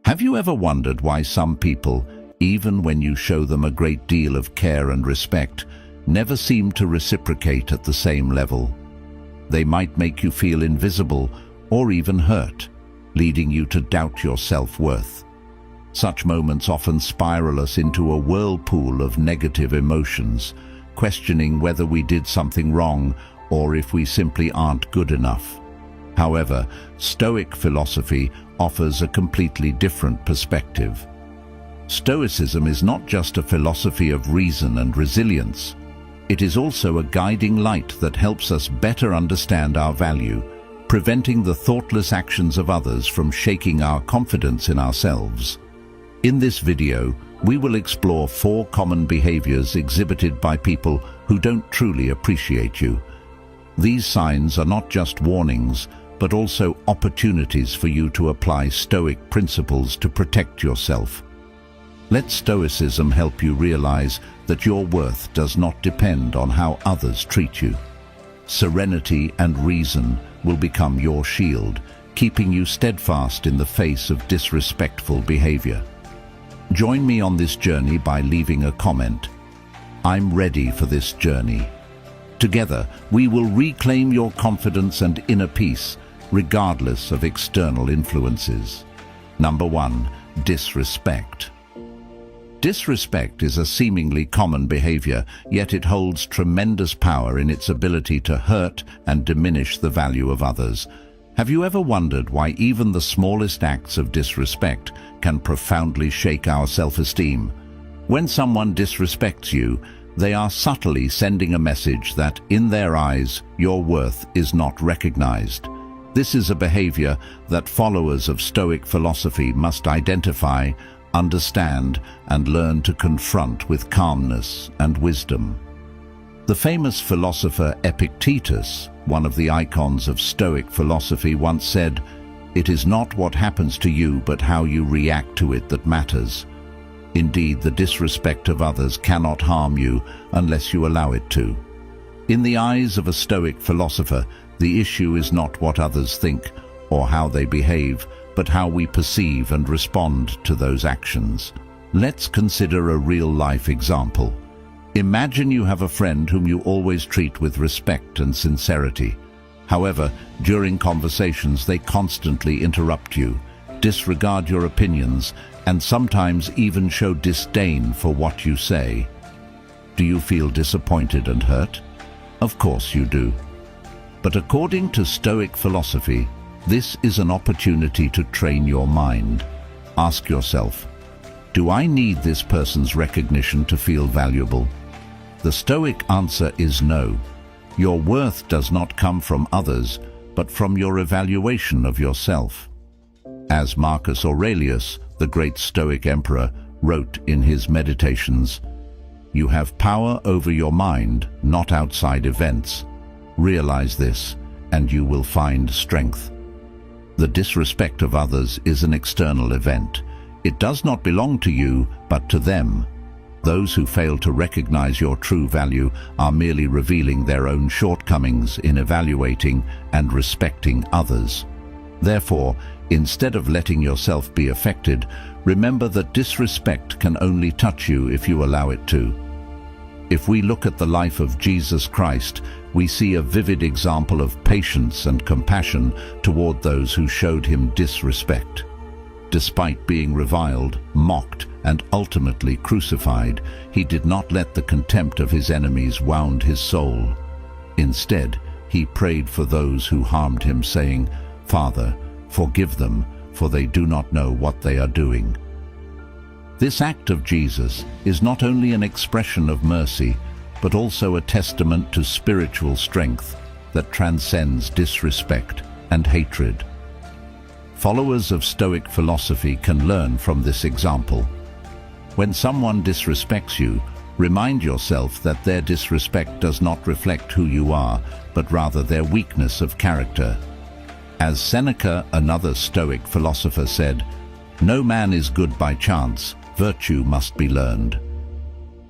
Have you ever wondered why some people, even when you show them a great deal of care and respect, never seem to reciprocate at the same level? They might make you feel invisible or even hurt, leading you to doubt your self-worth. Such moments often spiral us into a whirlpool of negative emotions, questioning whether we did something wrong or if we simply aren't good enough. However, Stoic philosophy offers a completely different perspective. Stoicism is not just a philosophy of reason and resilience. It is also a guiding light that helps us better understand our value, preventing the thoughtless actions of others from shaking our confidence in ourselves. In this video, we will explore 4 common behaviors exhibited by people who don't truly appreciate you. These signs are not just warnings, but also opportunities for you to apply Stoic principles to protect yourself. Let Stoicism help you realize that your worth does not depend on how others treat you. Serenity and reason will become your shield, keeping you steadfast in the face of disrespectful behavior. Join me on this journey by leaving a comment. I'm ready for this journey. Together, we will reclaim your confidence and inner peace, regardless of external influences. Number 1. Disrespect. Disrespect is a seemingly common behavior, yet it holds tremendous power in its ability to hurt and diminish the value of others. Have you ever wondered why even the smallest acts of disrespect can profoundly shake our self-esteem? When someone disrespects you, they are subtly sending a message that, in their eyes, your worth is not recognized. This is a behavior that followers of Stoic philosophy must identify, understand, and learn to confront with calmness and wisdom. The famous philosopher Epictetus, one of the icons of Stoic philosophy, once said, "It is not what happens to you but how you react to it that matters." Indeed, the disrespect of others cannot harm you unless you allow it to. In the eyes of a Stoic philosopher, the issue is not what others think or how they behave, but how we perceive and respond to those actions. Let's consider a real-life example. Imagine you have a friend whom you always treat with respect and sincerity. However, during conversations they constantly interrupt you, disregard your opinions, and sometimes even show disdain for what you say. Do you feel disappointed and hurt? Of course you do. But according to Stoic philosophy, this is an opportunity to train your mind. Ask yourself, do I need this person's recognition to feel valuable? The Stoic answer is no. Your worth does not come from others, but from your evaluation of yourself. As Marcus Aurelius, the great Stoic emperor, wrote in his Meditations, "You have power over your mind, not outside events. Realize this, and you will find strength." The disrespect of others is an external event. It does not belong to you, but to them. Those who fail to recognize your true value are merely revealing their own shortcomings in evaluating and respecting others. Therefore, instead of letting yourself be affected, remember that disrespect can only touch you if you allow it to. If we look at the life of Jesus Christ, we see a vivid example of patience and compassion toward those who showed him disrespect. Despite being reviled, mocked, and ultimately crucified, he did not let the contempt of his enemies wound his soul. Instead, he prayed for those who harmed him, saying, "Father, forgive them, for they do not know what they are doing." This act of Jesus is not only an expression of mercy, but also a testament to spiritual strength that transcends disrespect and hatred. Followers of Stoic philosophy can learn from this example. When someone disrespects you, remind yourself that their disrespect does not reflect who you are, but rather their weakness of character. As Seneca, another Stoic philosopher, said, "No man is good by chance, virtue must be learned."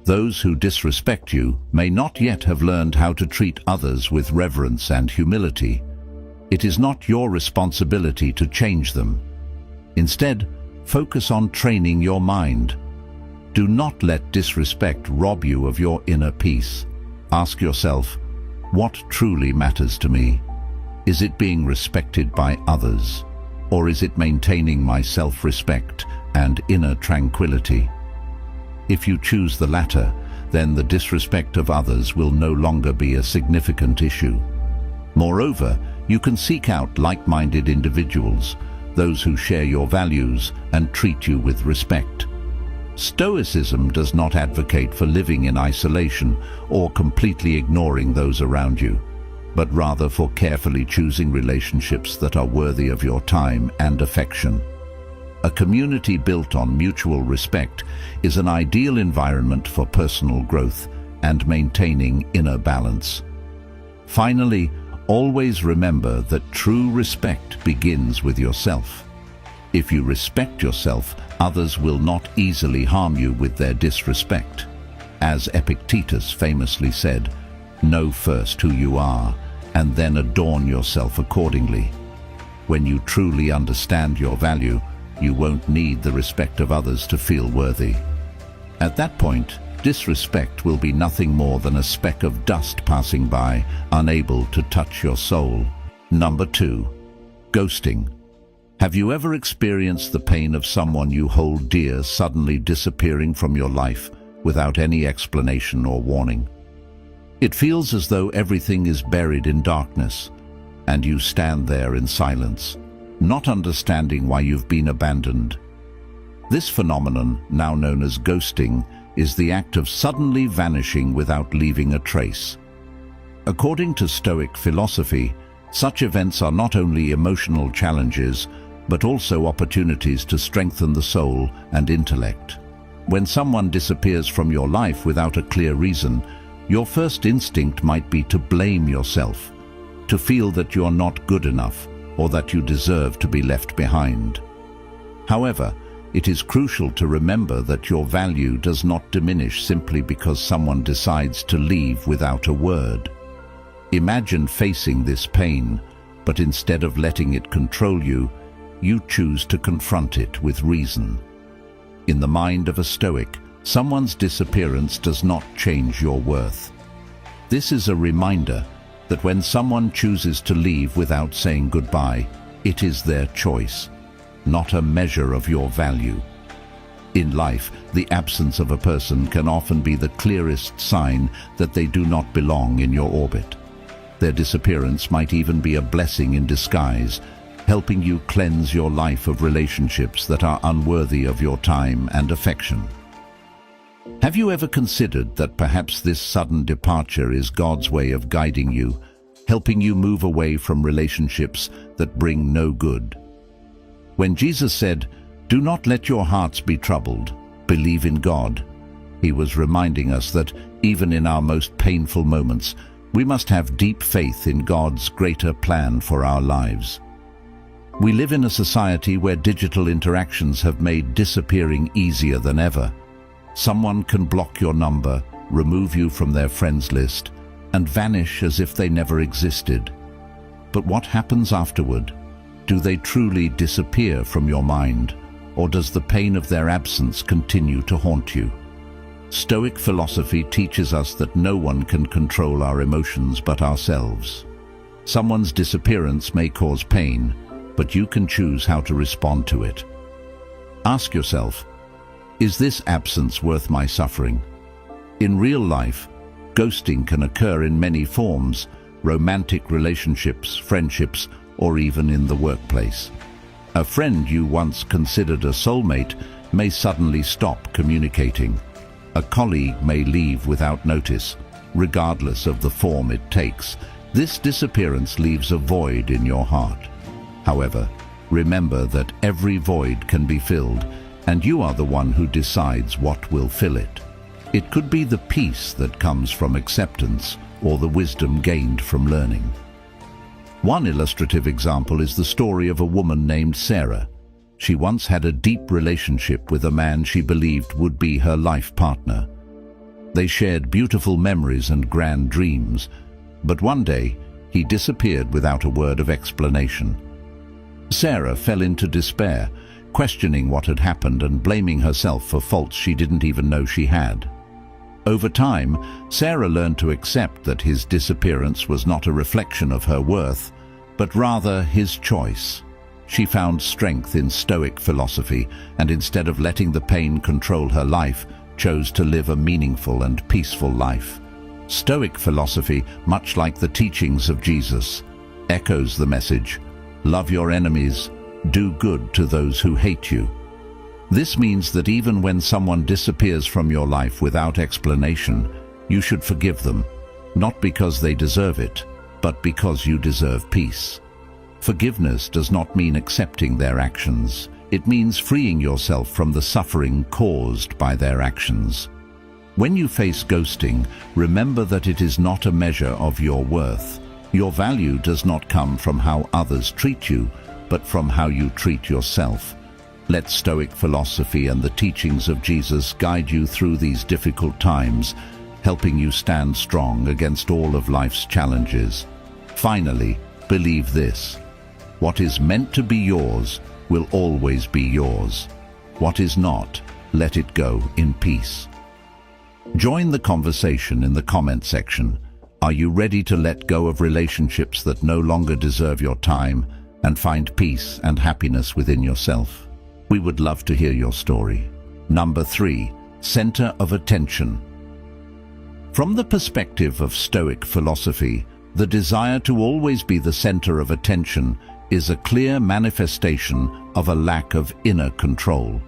Those who disrespect you may not yet have learned how to treat others with reverence and humility. It is not your responsibility to change them. Instead, Focus on training your mind. Do not let disrespect rob you of your inner peace. Ask yourself, what truly matters to me? Is it being respected by others? Or is it maintaining my self-respect and inner tranquility? If you choose the latter, then the disrespect of others will no longer be a significant issue. Moreover, you can seek out like-minded individuals, those who share your values and treat you with respect. Stoicism does not advocate for living in isolation or completely ignoring those around you, but rather for carefully choosing relationships that are worthy of your time and affection. A community built on mutual respect is an ideal environment for personal growth and maintaining inner balance. Finally, always remember that true respect begins with yourself. If you respect yourself, others will not easily harm you with their disrespect. As Epictetus famously said, "Know first who you are, and then adorn yourself accordingly." When you truly understand your value, you won't need the respect of others to feel worthy. At that point, disrespect will be nothing more than a speck of dust passing by, unable to touch your soul. Number 2. Ghosting. Have you ever experienced the pain of someone you hold dear suddenly disappearing from your life without any explanation or warning? It feels as though everything is buried in darkness, and you stand there in silence, not understanding why you've been abandoned. This phenomenon, now known as ghosting, is the act of suddenly vanishing without leaving a trace. According to Stoic philosophy, such events are not only emotional challenges, but also opportunities to strengthen the soul and intellect. When someone disappears from your life without a clear reason, your first instinct might be to blame yourself, to feel that you're not good enough or that you deserve to be left behind. However, it is crucial to remember that your value does not diminish simply because someone decides to leave without a word. Imagine facing this pain, but instead of letting it control you, you choose to confront it with reason. In the mind of a Stoic, someone's disappearance does not change your worth. This is a reminder that when someone chooses to leave without saying goodbye, it is their choice, not a measure of your value. In life, the absence of a person can often be the clearest sign that they do not belong in your orbit. Their disappearance might even be a blessing in disguise, helping you cleanse your life of relationships that are unworthy of your time and affection. Have you ever considered that perhaps this sudden departure is God's way of guiding you, helping you move away from relationships that bring no good? When Jesus said, "Do not let your hearts be troubled, believe in God," he was reminding us that even in our most painful moments, we must have deep faith in God's greater plan for our lives. We live in a society where digital interactions have made disappearing easier than ever. Someone can block your number, remove you from their friends list, and vanish as if they never existed. But what happens afterward? Do they truly disappear from your mind, or does the pain of their absence continue to haunt you? Stoic philosophy teaches us that no one can control our emotions but ourselves. Someone's disappearance may cause pain, but you can choose how to respond to it. Ask yourself, is this absence worth my suffering? In real life, ghosting can occur in many forms: romantic relationships, friendships, or even in the workplace. A friend you once considered a soulmate may suddenly stop communicating. A colleague may leave without notice, regardless of the form it takes. This disappearance leaves a void in your heart. However, remember that every void can be filled, and you are the one who decides what will fill it. It could be the peace that comes from acceptance or the wisdom gained from learning. One illustrative example is the story of a woman named Sarah. She once had a deep relationship with a man she believed would be her life partner. They shared beautiful memories and grand dreams, but one day he disappeared without a word of explanation. Sarah fell into despair, questioning what had happened and blaming herself for faults she didn't even know she had. Over time, Sarah learned to accept that his disappearance was not a reflection of her worth, but rather his choice. She found strength in Stoic philosophy, and instead of letting the pain control her life, chose to live a meaningful and peaceful life. Stoic philosophy, much like the teachings of Jesus, echoes the message, "Love your enemies, do good to those who hate you." This means that even when someone disappears from your life without explanation, you should forgive them, not because they deserve it, but because you deserve peace. Forgiveness does not mean accepting their actions. It means freeing yourself from the suffering caused by their actions. When you face ghosting, remember that it is not a measure of your worth. Your value does not come from how others treat you, but from how you treat yourself. Let Stoic philosophy and the teachings of Jesus guide you through these difficult times, helping you stand strong against all of life's challenges. Finally, believe this: what is meant to be yours will always be yours. What is not, let it go in peace. Join the conversation in the comment section. Are you ready to let go of relationships that no longer deserve your time and find peace and happiness within yourself? We would love to hear your story. Number 3, center of attention. From the perspective of Stoic philosophy, the desire to always be the center of attention is a clear manifestation of a lack of inner control.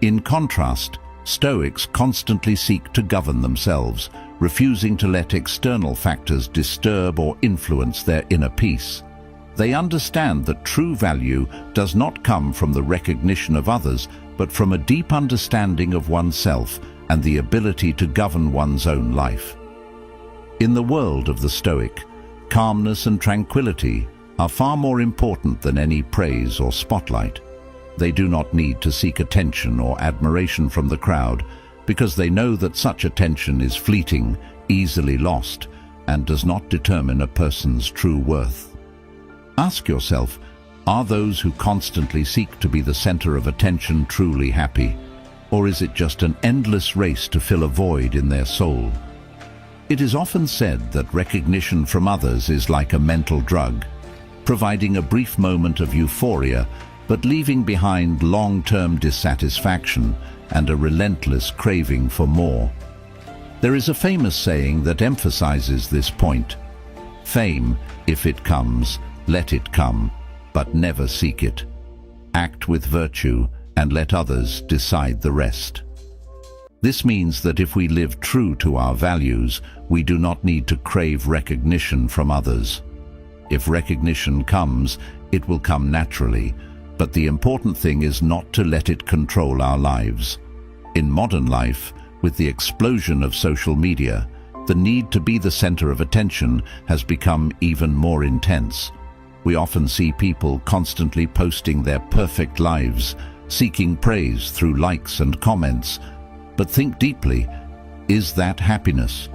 In contrast, Stoics constantly seek to govern themselves, refusing to let external factors disturb or influence their inner peace. They understand that true value does not come from the recognition of others, but from a deep understanding of oneself and the ability to govern one's own life. In the world of the Stoic, calmness and tranquility are far more important than any praise or spotlight. They do not need to seek attention or admiration from the crowd, because they know that such attention is fleeting, easily lost, and does not determine a person's true worth. Ask yourself, are those who constantly seek to be the center of attention truly happy, or is it just an endless race to fill a void in their soul? It is often said that recognition from others is like a mental drug, providing a brief moment of euphoria, but leaving behind long-term dissatisfaction and a relentless craving for more. There is a famous saying that emphasizes this point: fame, if it comes, let it come, but never seek it. Act with virtue and let others decide the rest. This means that if we live true to our values, we do not need to crave recognition from others. If recognition comes, it will come naturally, but the important thing is not to let it control our lives. In modern life, with the explosion of social media, the need to be the center of attention has become even more intense. We often see people constantly posting their perfect lives, seeking praise through likes and comments. But think deeply, is that happiness?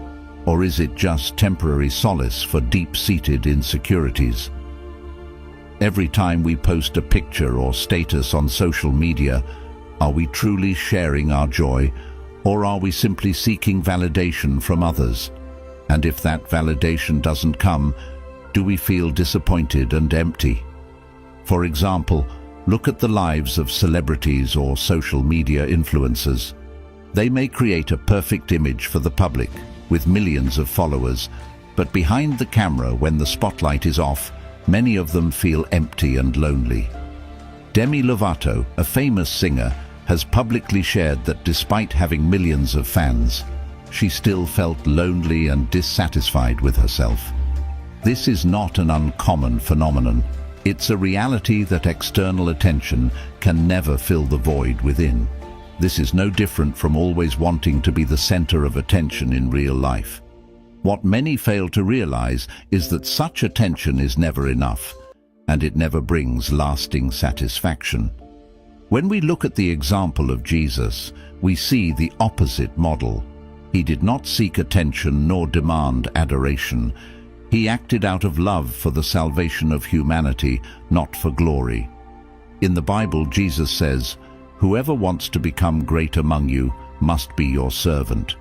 Or is it just temporary solace for deep-seated insecurities? Every time we post a picture or status on social media, are we truly sharing our joy, or are we simply seeking validation from others? And if that validation doesn't come, do we feel disappointed and empty? For example, look at the lives of celebrities or social media influencers. They may create a perfect image for the public, with millions of followers, but behind the camera, when the spotlight is off, many of them feel empty and lonely. Demi Lovato, a famous singer, has publicly shared that despite having millions of fans, she still felt lonely and dissatisfied with herself. This is not an uncommon phenomenon. It's a reality that external attention can never fill the void within. This is no different from always wanting to be the center of attention in real life. What many fail to realize is that such attention is never enough, and it never brings lasting satisfaction. When we look at the example of Jesus, we see the opposite model. He did not seek attention nor demand adoration. He acted out of love for the salvation of humanity, not for glory. In the Bible, Jesus says, "Whoever wants to become great among you must be your servant."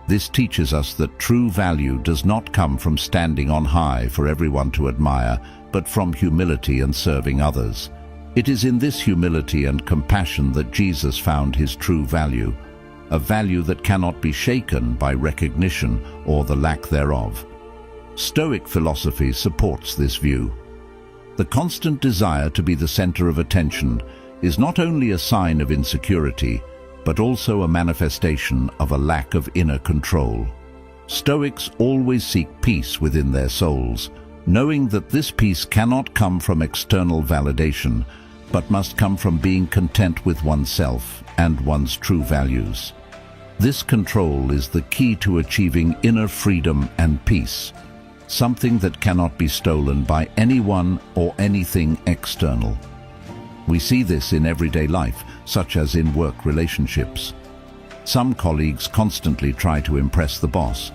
This teaches us that true value does not come from standing on high for everyone to admire, but from humility and serving others. It is in this humility and compassion that Jesus found his true value, a value that cannot be shaken by recognition or the lack thereof. Stoic philosophy supports this view. The constant desire to be the center of attention is not only a sign of insecurity, but also a manifestation of a lack of inner control. Stoics always seek peace within their souls, knowing that this peace cannot come from external validation, but must come from being content with oneself and one's true values. This control is the key to achieving inner freedom and peace, something that cannot be stolen by anyone or anything external. We see this in everyday life, such as in work relationships. Some colleagues constantly try to impress the boss,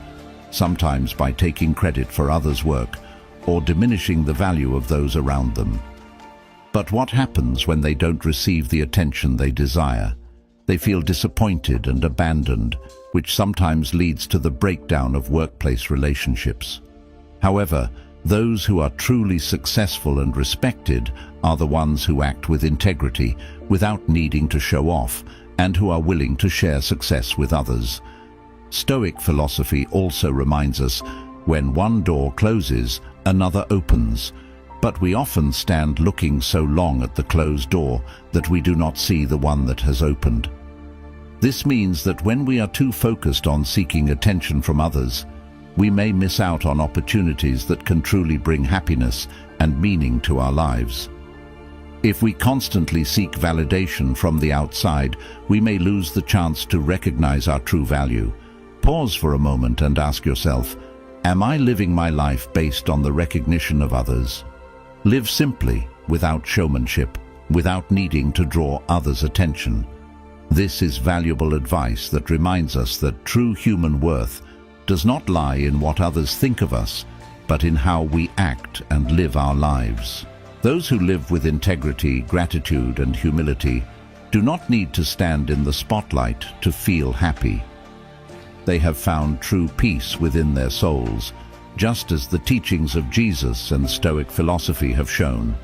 sometimes by taking credit for others' work or diminishing the value of those around them. But what happens when they don't receive the attention they desire? They feel disappointed and abandoned, which sometimes leads to the breakdown of workplace relationships. However, those who are truly successful and respected are the ones who act with integrity, without needing to show off, and who are willing to share success with others. Stoic philosophy also reminds us, when one door closes, another opens. But we often stand looking so long at the closed door that we do not see the one that has opened. This means that when we are too focused on seeking attention from others, we may miss out on opportunities that can truly bring happiness and meaning to our lives. If we constantly seek validation from the outside, we may lose the chance to recognize our true value. Pause for a moment and ask yourself, am I living my life based on the recognition of others? Live simply, without showmanship, without needing to draw others' attention. This is valuable advice that reminds us that true human worth does not lie in what others think of us, but in how we act and live our lives. Those who live with integrity, gratitude, and humility do not need to stand in the spotlight to feel happy. They have found true peace within their souls, just as the teachings of Jesus and Stoic philosophy have shown.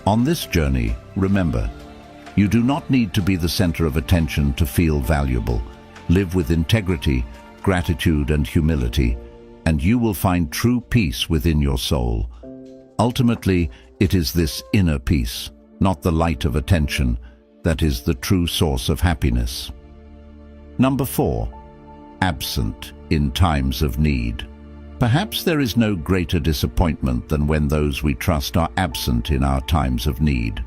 On this journey, remember, you do not need to be the center of attention to feel valuable. Live with integrity, gratitude, and humility, and you will find true peace within your soul. Ultimately, it is this inner peace, not the light of attention, that is the true source of happiness. Number 4. Absent in times of need. Perhaps there is no greater disappointment than when those we trust are absent in our times of need.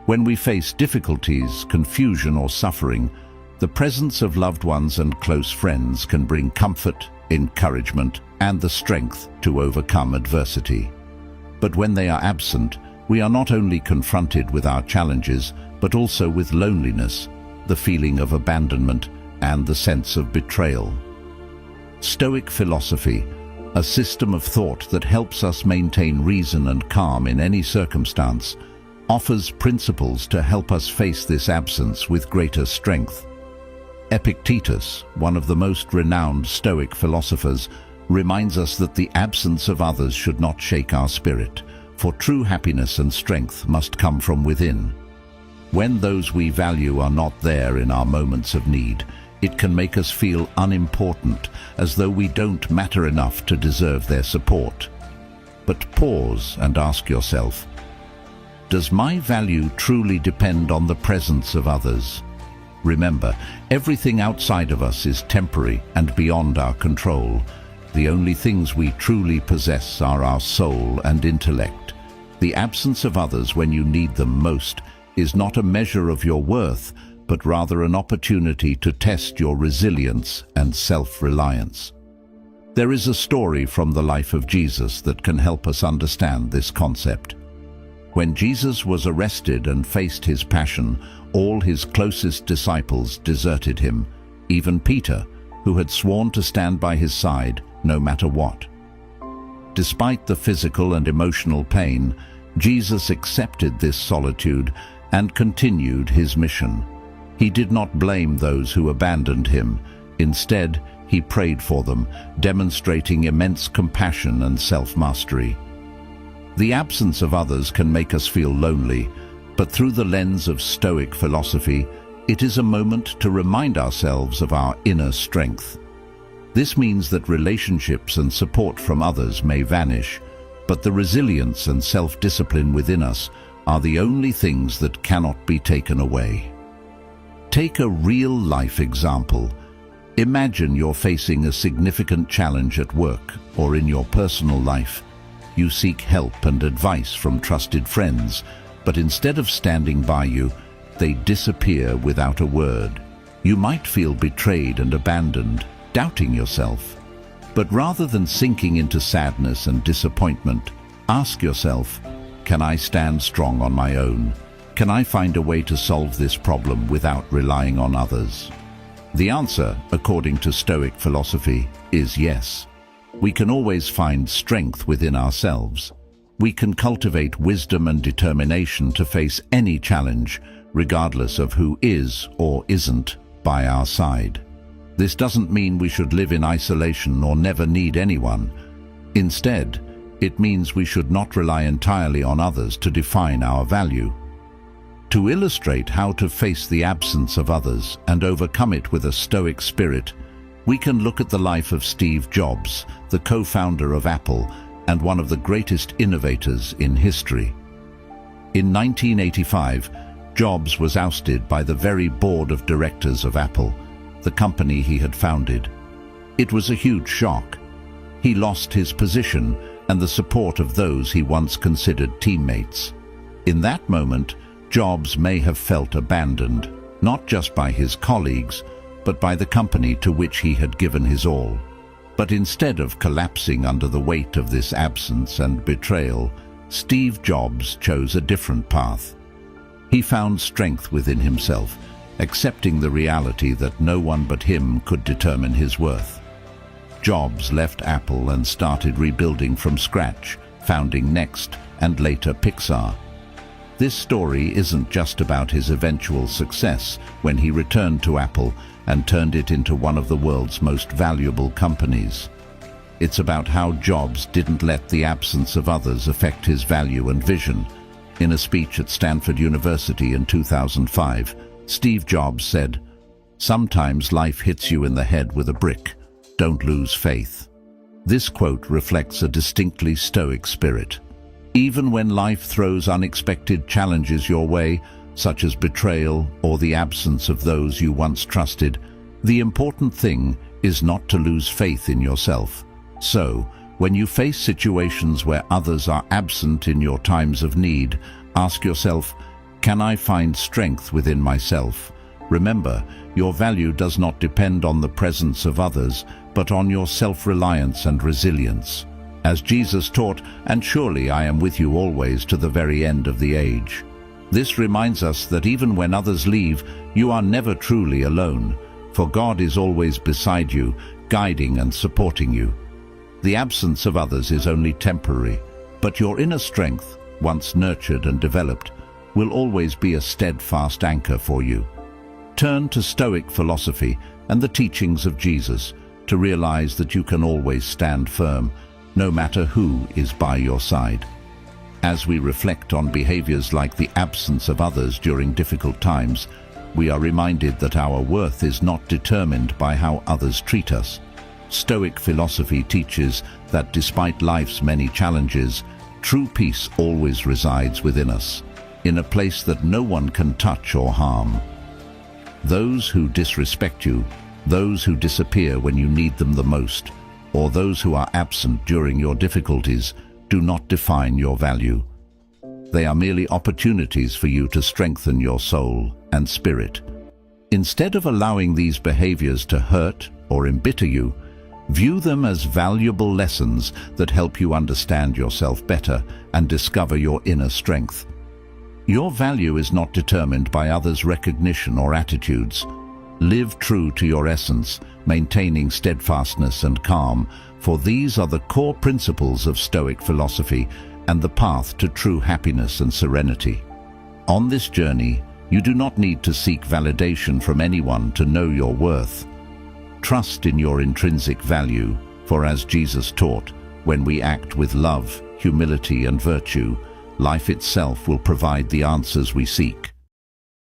When we face difficulties, confusion, or suffering, the presence of loved ones and close friends can bring comfort, encouragement, and the strength to overcome adversity. But when they are absent, we are not only confronted with our challenges, but also with loneliness, the feeling of abandonment, and the sense of betrayal. Stoic philosophy, a system of thought that helps us maintain reason and calm in any circumstance, offers principles to help us face this absence with greater strength. Epictetus, one of the most renowned Stoic philosophers, reminds us that the absence of others should not shake our spirit, for true happiness and strength must come from within. When those we value are not there in our moments of need, it can make us feel unimportant, as though we don't matter enough to deserve their support. But pause and ask yourself, does my value truly depend on the presence of others? Remember, everything outside of us is temporary and beyond our control. The only things we truly possess are our soul and intellect. The absence of others when you need them most is not a measure of your worth, but rather an opportunity to test your resilience and self-reliance. There is a story from the life of Jesus that can help us understand this concept. When Jesus was arrested and faced his passion, all his closest disciples deserted him, even Peter, who had sworn to stand by his side no matter what. Despite the physical and emotional pain, Jesus accepted this solitude and continued his mission. He did not blame those who abandoned him. Instead, he prayed for them, demonstrating immense compassion and self-mastery. The absence of others can make us feel lonely, but through the lens of Stoic philosophy, it is a moment to remind ourselves of our inner strength. This means that relationships and support from others may vanish, but the resilience and self-discipline within us are the only things that cannot be taken away. Take a real-life example. Imagine you're facing a significant challenge at work or in your personal life. You seek help and advice from trusted friends, but instead of standing by you, they disappear without a word. You might feel betrayed and abandoned, doubting yourself. But rather than sinking into sadness and disappointment, ask yourself, can I stand strong on my own? Can I find a way to solve this problem without relying on others? The answer, according to Stoic philosophy, is yes. We can always find strength within ourselves. We can cultivate wisdom and determination to face any challenge, regardless of who is or isn't by our side. This doesn't mean we should live in isolation or never need anyone. Instead, it means we should not rely entirely on others to define our value. To illustrate how to face the absence of others and overcome it with a Stoic spirit, we can look at the life of Steve Jobs, the co-founder of Apple and one of the greatest innovators in history. In 1985, Jobs was ousted by the very board of directors of Apple, the company he had founded. It was a huge shock. He lost his position and the support of those he once considered teammates. In that moment, Jobs may have felt abandoned, not just by his colleagues, but by the company to which he had given his all. But instead of collapsing under the weight of this absence and betrayal, Steve Jobs chose a different path. He found strength within himself, accepting the reality that no one but him could determine his worth. Jobs left Apple and started rebuilding from scratch, founding Next and later Pixar. This story isn't just about his eventual success when he returned to Apple and turned it into one of the world's most valuable companies. It's about how Jobs didn't let the absence of others affect his value and vision. In a speech at Stanford University in 2005, Steve Jobs said, "Sometimes life hits you in the head with a brick. Don't lose faith." This quote reflects a distinctly Stoic spirit. Even when life throws unexpected challenges your way, such as betrayal or the absence of those you once trusted, the important thing is not to lose faith in yourself. So, when you face situations where others are absent in your times of need, ask yourself, can I find strength within myself? Remember, your value does not depend on the presence of others, but on your self-reliance and resilience. As Jesus taught, "And surely I am with you always to the very end of the age." This reminds us that even when others leave, you are never truly alone, for God is always beside you, guiding and supporting you. The absence of others is only temporary, but your inner strength, once nurtured and developed, will always be a steadfast anchor for you. Turn to Stoic philosophy and the teachings of Jesus to realize that you can always stand firm, no matter who is by your side. As we reflect on behaviors like the absence of others during difficult times, we are reminded that our worth is not determined by how others treat us. Stoic philosophy teaches that despite life's many challenges, true peace always resides within us, in a place that no one can touch or harm. Those who disrespect you, those who disappear when you need them the most, or those who are absent during your difficulties, do not define your value. They are merely opportunities for you to strengthen your soul and spirit. Instead of allowing these behaviors to hurt or embitter you, view them as valuable lessons that help you understand yourself better and discover your inner strength. Your value is not determined by others' recognition or attitudes. Live true to your essence, maintaining steadfastness and calm, for these are the core principles of Stoic philosophy and the path to true happiness and serenity. On this journey, you do not need to seek validation from anyone to know your worth. Trust in your intrinsic value, for as Jesus taught, when we act with love, humility and virtue, life itself will provide the answers we seek.